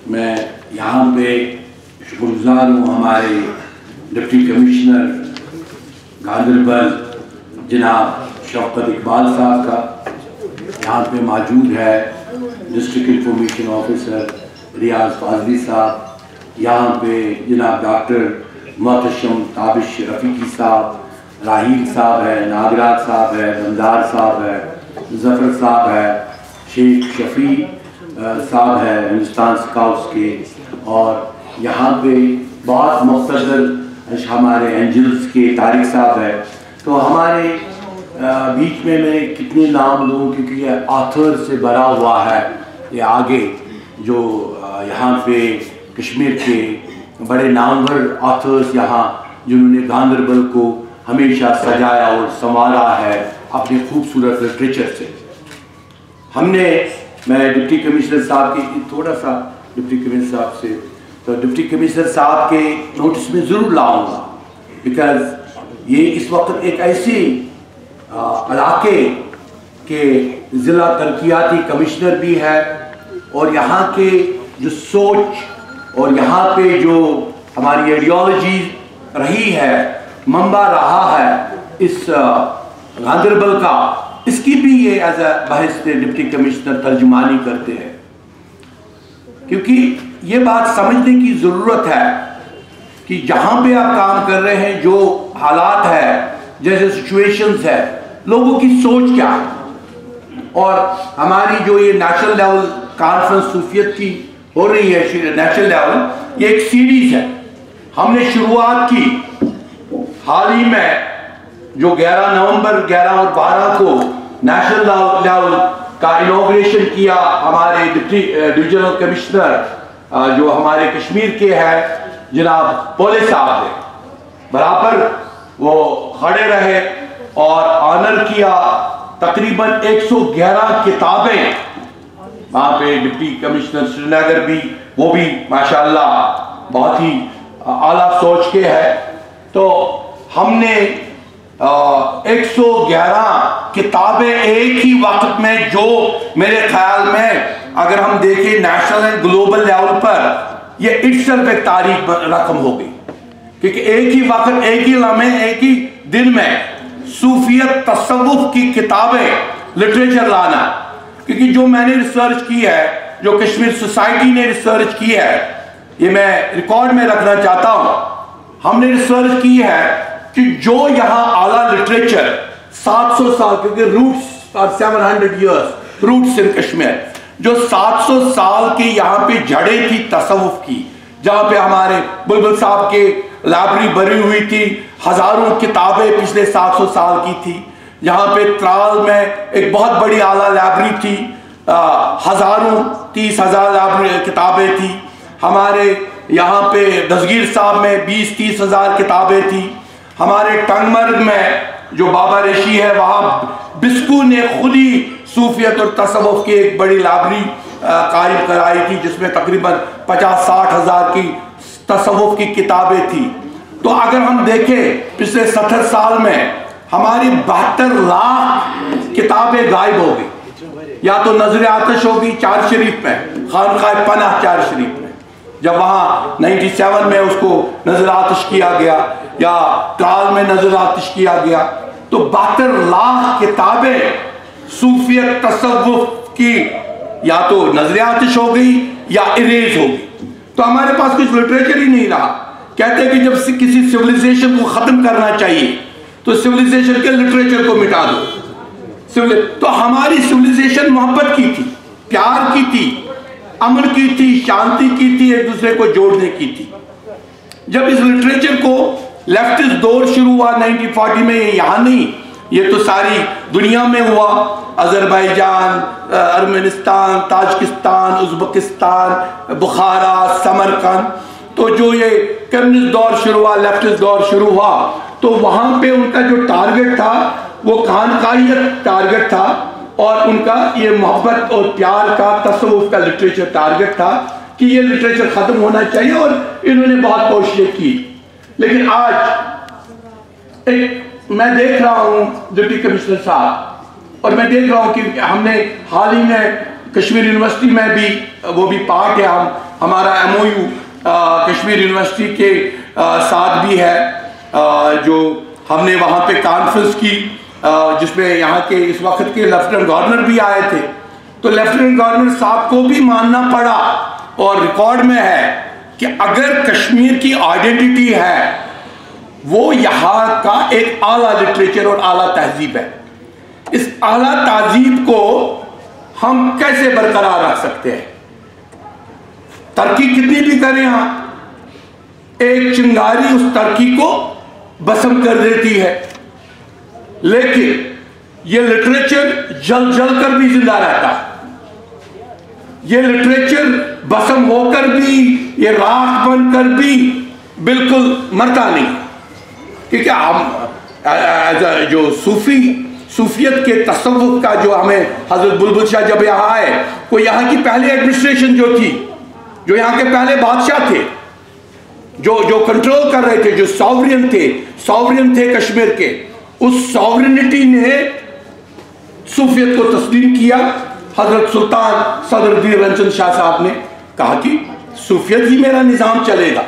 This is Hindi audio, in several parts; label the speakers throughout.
Speaker 1: मैं यहाँ पे शुक्रगुज़ार हूँ हमारे डिप्टी कमिश्नर गांदरबल जनाब शौकत इकबाल साहब का। यहाँ पे मौजूद है डिस्ट्रिक्ट इंफॉर्मेशन ऑफिसर रियाज फाजली साहब, यहाँ पे जनाब डॉक्टर मोहतशम ताबिश रफ़ीकी साहब, राहील साहब है, नागराज साहब है, रमदार साहब है, जफ़र साहब है, शेख शफ़ी साहब है हिंदुस्तान स्काउट्स के, और यहाँ पे बहुत मुख्तसर हमारे एंजल्स के तारिक साहब है। तो हमारे बीच में मैं कितने नाम लूँ क्योंकि ये ऑथर से भरा हुआ है। ये आगे जो यहाँ पे कश्मीर के बड़े नामवर ऑथर्स यहाँ जिन्होंने गांदरबल को हमेशा सजाया और संवारा है अपने खूबसूरत लिटरेचर से। मैं डिप्टी कमिश्नर साहब की थोड़ा सा डिप्टी कमिश्नर साहब से तो डिप्टी कमिश्नर साहब के नोटिस में ज़रूर लाऊंगा, बिकॉज ये इस वक्त एक ऐसे इलाके के ज़िला तरक्याती कमिश्नर भी है और यहाँ के जो सोच और यहाँ पे जो हमारी आइडियोलॉजी रही है, मंबा रहा है इस गांदरबल का, इसकी भी ये एज अ बहस डिप्टी कमिश्नर तर्जुमानी करते हैं। क्योंकि ये बात समझने की ज़रूरत है कि जहाँ पे आप काम कर रहे हैं, जो हालात है, जैसे सिचुएशंस है, लोगों की सोच क्या है। और हमारी जो ये नेशनल लेवल कॉन्फ्रेंस सूफियत की हो रही है, नेशनल लेवल, ये एक सीरीज है। हमने शुरुआत की हाल ही में जो 11 नवंबर 11 और 12 को नेशनल लेवल का इनॉग्रेशन किया हमारे डिविजनल कमिश्नर जो हमारे कश्मीर के हैं जनाब पोले साहब ने, बराबर वो खड़े रहे और ऑनर किया। तकरीबन 111 किताबें वहाँ पे डिप्टी कमिश्नर श्रीनगर भी, वो भी माशाल्लाह बहुत ही आला सोच के है। तो हमने 111 किताबें एक ही वक्त में, जो मेरे ख्याल में अगर हम देखें नेशनल एंड ग्लोबल लेवल पर, ये इट्सल्फ एक तारीख रकम हो गई। क्योंकि एक ही वक्त, एक ही लम्हे, एक ही दिन में सूफियत तसव्वुफ की किताबें, लिटरेचर लाना। क्योंकि जो मैंने रिसर्च की है, जो कश्मीर सोसाइटी ने रिसर्च की है, ये मैं रिकॉर्ड में रखना चाहता हूँ। हमने रिसर्च की है कि जो यहाँ आला लिटरेचर 700 साल, क्योंकि रूट्स और 700 इयर्स रूट्स इन कश्मीर, जो 700 साल की यहाँ पे जड़ें थी तसव्वुफ की, जहाँ पे हमारे बुलबुल साहब के लाइब्रेरी भरी हुई थी, हजारों किताबें पिछले 700 साल की थी। यहाँ पे त्राल में एक बहुत बड़ी आला लाइब्रेरी थी, हजारों 30,000 लाइब्रेरी किताबें थी। हमारे यहाँ पे दसगीर साहब में 20-30 हज़ार किताबें थी। हमारे टंगमर्ग में जो बाबा रेशी है, वहाँ बिस्कू ने खुद ही सूफियत और तसव्वुफ की एक बड़ी लाइब्रेरी कायम कराई थी, जिसमें तकरीबन 50-60 हज़ार की तसव्वुफ की किताबें थी। तो अगर हम देखें पिछले 70 साल में हमारी 72 लाख किताबें गायब हो गई। या तो नजर आतिश होगी चार शरीफ में, खानकाह पनाह चार शरीफ में, जब वहाँ 97 में उसको नजर आतिश किया गया, या ट्राल में नजर आतिश किया गया। तो 72 लाख किताबें सूफियत तसव्वुफ की या तो नजर आतिश हो गई या इरेज हो गई। तो हमारे पास कुछ लिटरेचर ही नहीं रहा। कहते हैं कि जब किसी सिविलाइजेशन को खत्म करना चाहिए तो सिविलाइजेशन के लिटरेचर को मिटा दो। तो हमारी सिविलाइजेशन मोहब्बत की थी, प्यार की थी, अमन की थी, शांति की थी, एक दूसरे को जोड़ने की थी। जब इस लिटरेचर को लेफ्टिस्ट दौर शुरू हुआ 1940 में, ये यहाँ नहीं, ये तो सारी दुनिया में हुआ। अजरबैजान, अर्मेनिस्तान, ताजिकिस्तान, उज़्बेकिस्तान, बुखारा, समरकंद, तो जो ये कम्युनिस्ट दौर शुरू हुआ, लेफ्टिस्ट दौर शुरू हुआ, तो वहाँ पे उनका जो टारगेट था वो खानकाहियत टारगेट था, और उनका ये मोहब्बत और प्यार का, तसव्वुफ का लिटरेचर टारगेट था कि ये लिटरेचर ख़त्म होना चाहिए। और इन्होंने बहुत कोशिशें की। लेकिन आज मैं देख रहा हूँ डिप्टी कमिश्नर साहब, और मैं देख रहा हूँ कि हमने हाल ही में कश्मीर यूनिवर्सिटी में भी, वो भी पार्ट है, हम हमारा MOU कश्मीर यूनिवर्सिटी के साथ भी है, जो हमने वहाँ पे कॉन्फ्रेंस की, जिसमें यहाँ के इस वक्त के लेफ्टिनेंट गवर्नर भी आए थे। तो लेफ्टिनेंट गवर्नर साहब को भी मानना पड़ा, और रिकॉर्ड में है कि अगर कश्मीर की आइडेंटिटी है वो यहाँ का एक आला लिटरेचर और आला तहजीब है। इस आला तहजीब को हम कैसे बरकरार रख सकते हैं? तरक्की कितनी भी करें आप, एक चिंगारी उस तरक्की को भस्म कर देती है, लेकिन ये लिटरेचर जल जल कर भी जिंदा रहता है। ये लिटरेचर भस्म होकर भी, ये राख बनकर भी बिल्कुल मरता नहीं, क्योंकि हम जो सूफियत के तसव्वुफ का जो हमें हजरत बुलबुल शाह जब यहाँ आए, वो यहाँ की पहले एडमिनिस्ट्रेशन जो थी, जो यहाँ के पहले बादशाह थे, जो कंट्रोल कर रहे थे, जो सॉवरियन थे कश्मीर के, उस सॉवरिनिटी ने सूफियत को तस्लीम किया। हजरत सुल्तान सदरुद्दीन रंजन शाह साहब ने कहा कि सूफियत ही मेरा निज़ाम चलेगा,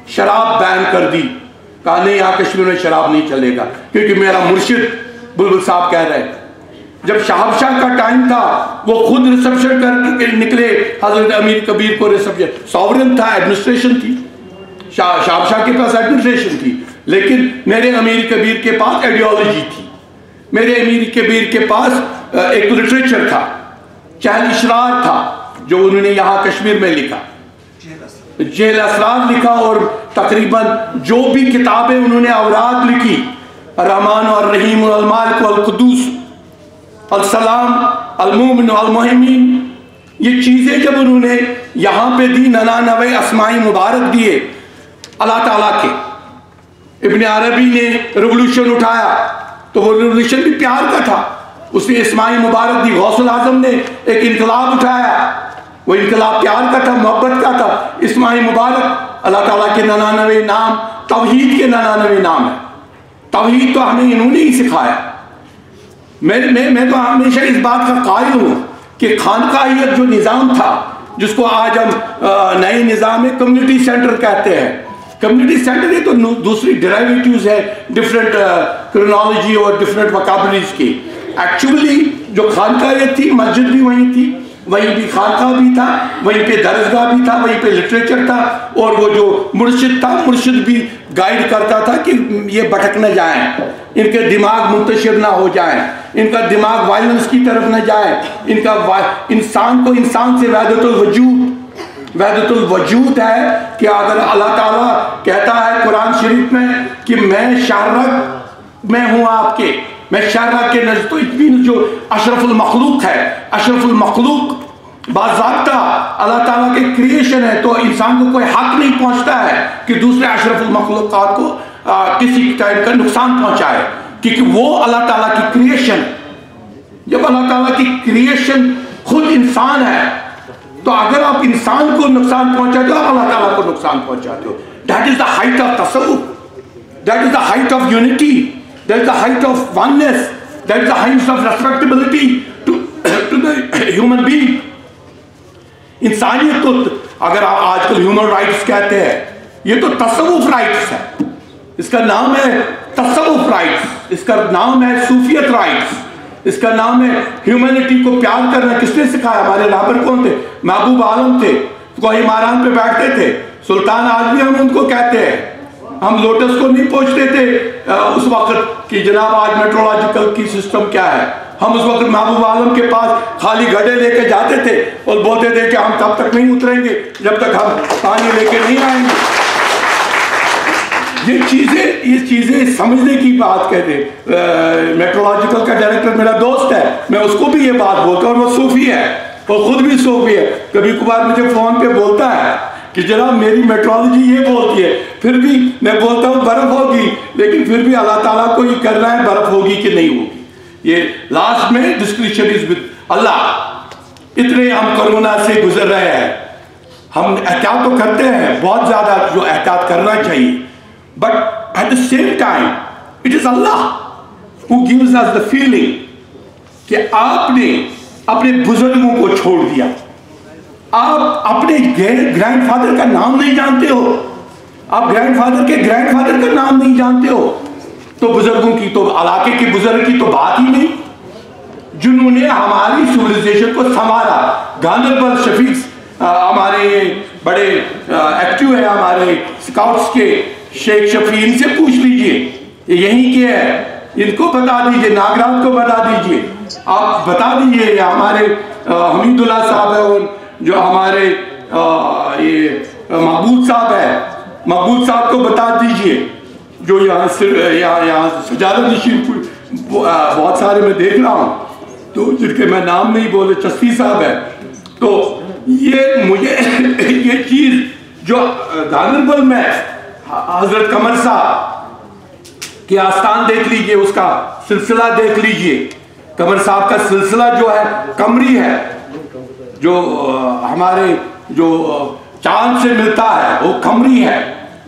Speaker 1: शराब बैन कर दी, कहा नहीं यहाँ कश्मीर में शराब नहीं चलेगा, क्योंकि मेरा मुर्शिद बुलबुल साहब कह रहे हैं। जब शहाबशाह का टाइम था वो खुद रिसेप्शन करके निकले, हजरत अमीर कबीर को रिसेप्शन, सॉवरेन था, एडमिनिस्ट्रेशन थी, शहाबशाह के पास एडमिनिस्ट्रेशन थी, लेकिन मेरे अमीर कबीर के पास आइडियोलॉजी थी, मेरे अमीर कबीर के पास एक लिटरेचर था, चहल इशरार था जो उन्होंने यहाँ कश्मीर में लिखा, जेल असरार लिखा, और तकरीबन जो भी किताबें उन्होंने औरात लिखी, रहमान और रहीम अल मालिक अल कुद्दूस अल सलाम अल मोमिन अल मुहैमिन, ये चीज़ें जब उन्होंने यहाँ पे दी, 99 अस्माई मुबारक दिए अल्लाह ताला के। इब्न अरबी ने रेवोल्यूशन उठाया तो वो रेवोल्यूशन भी प्यार का था, उसने इस्माई मुबारक दी। गौसुल आजम ने एक इनकलाब उठाया, वो इनकलाब प्यार का था, मोहब्बत का था। इस्माई मुबारक अल्लाह ताला के 99 नाम, तौहीद के 99 नाम है। तौहीद तो हमें इन्होंने ही सिखाया। मैं तो हमेशा इस बात का कायल हूँ कि खानकाहियत जो निज़ाम था, जिसको आज हम नए निज़ाम में कम्युनिटी सेंटर कहते हैं, कम्युनिटी सेंटर ये तो दूसरी डेरिवेटिव्स है डिफरेंट क्रोनोलॉजी और डिफरेंट वोकैबुलरीज की। एक्चुअली जो खानकाहियत थी, मस्जिद भी वहीं थी, वहीं भी खानका भी था, वहीं पे दरसगाह भी था, वहीं पे लिटरेचर था, और वो जो मुर्शिद था, मुर्शिद भी गाइड करता था कि ये भटक न जाएं, इनके दिमाग मुंतशिर ना हो जाएं, इनका दिमाग वायलेंस की तरफ न जाए, इनका इंसान को इंसान से वहदतुल वजूद है कि अगर अल्लाह ताला कहता है कुरान शरीफ में कि मैं शारक में हूँ आपके, मैं शारक के नज़र, तो इतनी जो अशरफुल मखलूक है, अशरफुल मखलूक बाज़ाब्ता अल्लाह ताला के क्रिएशन है, तो इंसान को कोई हक नहीं पहुँचता है कि दूसरे अशरफुल मखलूक़ात को किसी टाइप का नुकसान पहुँचाए, क्योंकि वो अल्लाह ताला की क्रिएशन। जब अल्लाह ताला की क्रिएशन खुद इंसान है, तो अगर आप इंसान को नुकसान पहुंचाते हो, आप अल्लाह ताला को नुकसान पहुंचाते हो। That is the height of तसव्वुफ, that is the height of unity, that is the height of oneness, that is the height of respectability to the human being. इंसानियत तो, अगर आप आजकल ह्यूमन राइट्स कहते हैं, ये तो तसव्वुफ राइट्स है, इसका नाम है तसव्वुफ राइट्स, इसका नाम है सूफियत राइट्स, इसका नाम है ह्यूमैनिटी को प्यार करना। किसने सिखाया? हमारे राबर कौन थे? महबूब आलम थे, कोई मारान पे बैठते थे, सुल्तान आज भी हम उनको कहते हैं। हम लोटस को नहीं पूछते थे उस वक्त कि जनाब आज मेट्रोलॉजिकल की सिस्टम क्या है, हम उस वक्त महबूब आलम के पास खाली गड्ढे लेके जाते थे और बोलते थे कि हम तब तक नहीं उतरेंगे जब तक हम पानी लेके नहीं आएंगे। ये चीज़ें समझने की बात कहते हैं। मेट्रोलॉजिकल का डायरेक्टर मेरा दोस्त है, मैं उसको भी ये बात बोलता हूँ, और वो सूफी है, वो खुद भी सूफी है। कभी कभार मुझे फ़ोन पे बोलता है कि जनाब मेरी मेट्रोलॉजी ये बोलती है, फिर भी मैं बोलता हूँ बर्फ़ होगी, लेकिन फिर भी अल्लाह ताला को ये करना है बर्फ़ होगी कि नहीं होगी। ये लास्ट में डिस्क्रिप्शन इज विद अल्लाह। इतने हम कोरोना से गुजर रहे हैं, हम एहतियात तो करते हैं, बहुत ज़्यादा जो एहतियात करना चाहिए, but at the same time it is Allah who gives us the feeling कि आपने अपने बुजुर्गों को छोड़ दिया, आप अपने ग्रैंडफादर का नाम नहीं जानते हो, आप ग्रैंडफादर के ग्रैंडफादर का नाम नहीं जानते हो, तो बुजुर्गों की तो इलाके के बुजुर्ग की तो बात ही नहीं, जिन्होंने हमारी सिविलाइजेशन को संभाला। गांधरबल शफीक हमारे बड़े एक्टिव है, हमारे स्काउट्स के शेख शफी, इनसे पूछ लीजिए यहीं के है, इनको बता दीजिए, नागराज को बता दीजिए, आप बता दीजिए। हमारे हमीदुल्लाह साहब है, और जो हमारे ये महबूब साहब है, महबूब साहब को बता दीजिए, जो यहाँ सजादा नशीन बहुत सारे मैं देख रहा हूँ, तो जिनके मैं नाम नहीं बोले, चस्ती साहब है। तो ये मुझे ये चीज जो गांधरबल में हजरत कमर साहब के आस्थान देख लीजिए, उसका सिलसिला देख लीजिए। कमर साहब का सिलसिला जो है कमरी है, जो हमारे जो चांद से मिलता है वो कमरी है।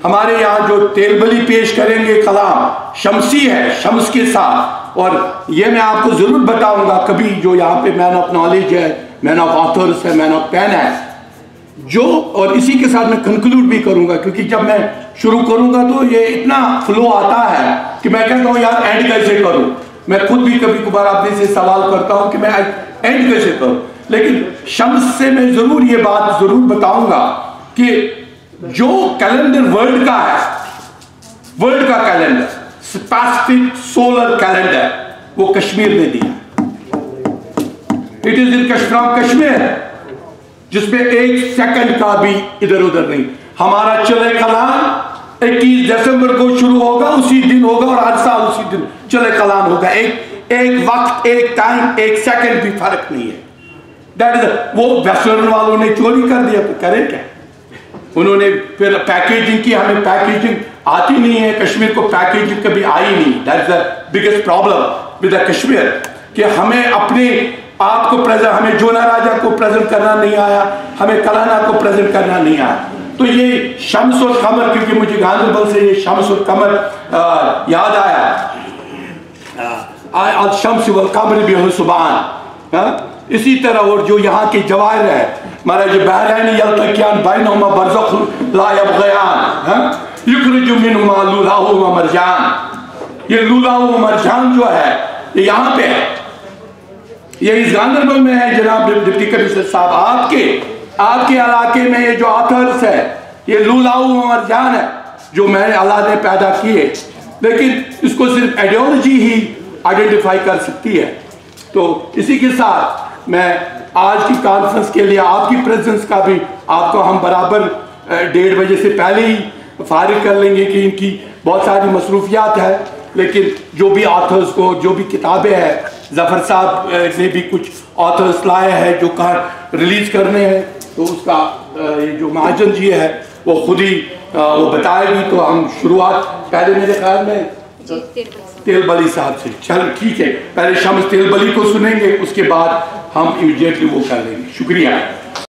Speaker 1: हमारे यहाँ जो तेलबली पेश करेंगे कलाम शमसी है, शम्स के साथ। और ये मैं आपको जरूर बताऊंगा कभी, जो यहाँ पे मैन ऑफ नॉलेज है, मैन ऑफ ऑथर्स है, मैन ऑफ पेन है जो, और इसी के साथ मैं कंक्लूड भी करूंगा, क्योंकि जब मैं शुरू करूंगा तो ये इतना फ्लो आता है कि मैं कहता हूँ यार एंड कैसे करूं। मैं खुद भी कभी कभार आपने से सवाल करता हूं कि मैं एंड कैसे करूं, लेकिन शम्स से मैं जरूर ये बात जरूर बताऊंगा कि जो कैलेंडर वर्ल्ड का है, वर्ल्ड का कैलेंडर, स्पेसिफिक सोलर कैलेंडर, वो कश्मीर ने दिया। इट इज इन कश्मीर, जिसमें एक सेकंड का भी इधर उधर नहीं। हमारा चले कलाम 21 दिसंबर को शुरू होगा, उसी दिन होगा, और हर साल उसी दिन चले कलाम होगा। एक वक्त, एक टाइम, एक सेकंड भी फर्क नहीं है। दैट इज, वो वेस्टर्न वालों ने चोरी कर दिया, तो करें क्या? उन्होंने फिर पैकेजिंग की, हमें पैकेजिंग आती नहीं है, कश्मीर को पैकेजिंग कभी आई नहीं। That is the biggest problem with the Kashmir, कि हमें अपने आप को प्रेजेंट, हमें जोना राजा को प्रेजेंट करना नहीं आया, हमें कलाना को प्रेजेंट करना नहीं आया। तो ये शम्स और कमर, क्योंकि मुझे गांधरबल से ये शम्स और कमर याद आया, आज शम्स वल कमर भी हो सुभान। इसी तरह और जो यहाँ के जवाहर है, हमारा जो बहरैनी यल्तकियान बैनहुमा बरज़ख़ ला यबग़ियान युख़रिजु मिनहुमा लुलाहु व मरजान। ये लुलाहु व मरजान जो है ये यहाँ पे है, ये इस गांधरबल में है। जनाब डिप्टी कमिश्नर साहब, आपके इलाके में ये जो ऑथर्स है, ये लुलाहु व मरजान है, जो मैंने अल्लाह ने पैदा किए, लेकिन इसको सिर्फ आइडियोलॉजी ही आइडेंटिफाई कर सकती है। तो इसी के साथ मैं आज की कॉन्फ्रेंस के लिए आपकी प्रेजेंस का भी आपको हम बराबर 1:30 बजे से पहले ही फारिग कर लेंगे, कि इनकी बहुत सारी मसरूफियात है। लेकिन जो भी ऑथर्स को, जो भी किताबें हैं, जफर साहब ने भी कुछ ऑथर्स लाए हैं जो रिलीज करने हैं, तो उसका ये जो महाजन जी है वो खुद ही वो बताएगी। तो हम शुरुआत पहले मेरे ख्याल में तेलबली साहब से, चल ठीक है, पहले शम्स तेलबली को सुनेंगे, उसके बाद हम इमीडिएटली वो कर लेंगे। शुक्रिया।